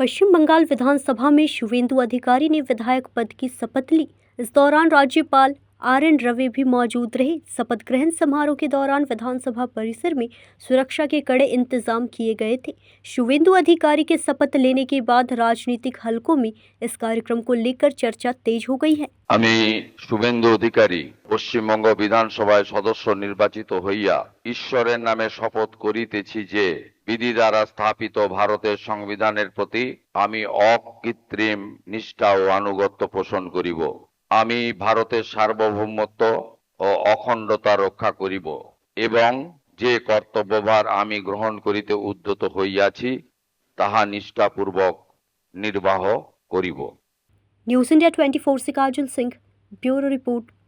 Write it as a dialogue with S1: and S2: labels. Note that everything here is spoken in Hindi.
S1: पश्चिम बंगाल विधानसभा में शुवेंदु अधिकारी ने विधायक पद की शपथ ली। इस दौरान राज्यपाल आर.एन. रवि भी मौजूद रहे। शपथ ग्रहण समारोह के दौरान विधानसभा परिसर में सुरक्षा के कड़े इंतजाम किए गए थे। शुवेंदु अधिकारी के शपथ लेने के बाद राजनीतिक हलकों में इस कार्यक्रम को लेकर चर्चा तेज हो गई है।
S2: আমি শুভেন্দু অধিকারী পশ্চিমবঙ্গ বিধানসভায় সদস্য নির্বাচিত হইয়া ঈশ্বরের নামে শপথ করিতেছি যে বিধি দ্বারা স্থাপিত ভারতের সংবিধানের প্রতি আমি অকৃত্রিম নিষ্ঠা ও আনুগত্য পোষণ করিব। আমি ভারতের সার্বভৌমত্ব ও অখণ্ডতা রক্ষা করিব এবং যে কর্তব্যভার আমি গ্রহণ করিতে উদ্যত হইয়াছি তাহা নিষ্ঠাপূর্বক নির্বাহ করিব।
S1: न्यूज़ इंडिया 24 से काजल सिंह, ब्यूरो रिपोर्ट।